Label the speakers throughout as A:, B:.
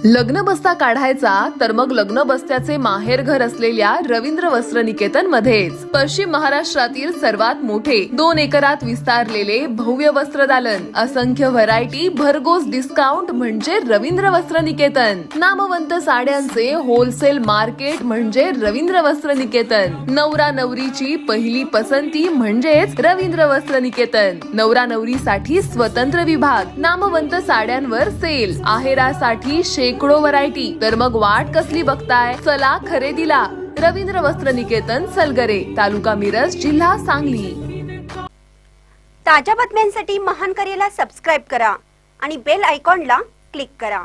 A: लग्न बस्ता काढायचा तर मग लग्न बस्त्याचे माहेर घर असलेल्या रवींद्र वस्त्र निकेतन मध्येच पश्चिम महाराष्ट्रातील सर्वात मोठे 2 एकरात विस्तारलेले भव्य वस्त्रदालन, असंख्य व्हरायटी, भरघोस डिस्काउंट म्हणजे रवींद्र वस्त्र निकेतन। नामवंत साड्यांचे होलसेल मार्केट म्हणजे रवींद्र वस्त्र निकेतन। नवरा नवरीची पहिली पसंती म्हणजेच रवींद्र वस्त्र निकेतन। नवरा नवरीसाठी स्वतंत्र विभाग, नामवंत साड्यांवर सेल, आहेरासाठी शेकडो व्हरायटी। तर मग वाट कसली बघताय, चला खरेदीला। रवींद्र वस्त्र निकेतन, सलगरे, तालुका मिरज, जिल्हा सांगली।
B: ताज्या बातम्यांसाठी महान करेला सबस्क्राइब करा आणि बेल आयकॉनला क्लिक करा।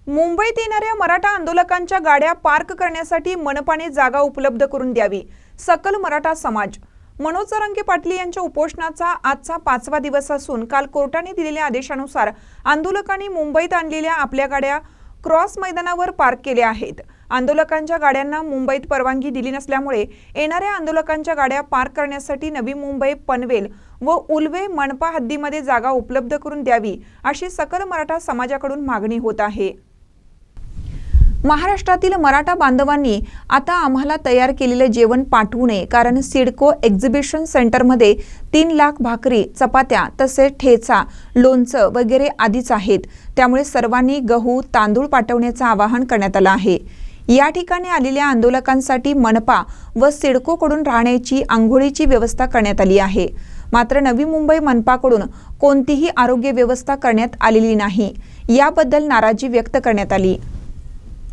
C: मुंबईत येणाऱ्या मराठा आंदोलकांच्या गाड्या पार्क करण्यासाठी मनपाने जागा उपलब्ध करून द्यावी। सकल मराठा समाज। मनोज जरांगे पाटील यांच्या उपोषणाचा आजचा 5वा दिवस असून काल कोर्टाने दिलेल्या आदेशानुसार आंदोलकांनी मुंबईत आणलेल्या आपल्या गाड्या क्रॉस मैदानावर पार्क केल्या आहेत। आंदोलकांच्या गाड्यांना मुंबईत परवानगी दिली नसल्यामुळे येणाऱ्या आंदोलकांच्या गाड्या पार्क करण्यासाठी नवी मुंबई, पनवेल व उल्वे मनपा हद्दीमध्ये जागा उपलब्ध करून द्यावी अशी सकल मराठा समाजाकडून मागणी होत आहे। महाराष्ट्रातील मराठा बांधवांनी आता आम्हाला तयार केलेले जेवण पाठवू नये, कारण सिडको एक्झिबिशन सेंटरमध्ये 3 लाख भाकरी, चपात्या तसेच ठेचा, लोणचं वगैरे आधीच आहेत। त्यामुळे सर्वांनी गहू, तांदूळ पाठवण्याचं आवाहन करण्यात आलं आहे। या ठिकाणी आलेल्या आंदोलकांसाठी मनपा व सिडकोकडून राहण्याची, आंघोळीची व्यवस्था करण्यात आली आहे। मात्र नवी मुंबई मनपाकडून कोणतीही आरोग्य व्यवस्था करण्यात आलेली नाही, याबद्दल नाराजी व्यक्त करण्यात आली।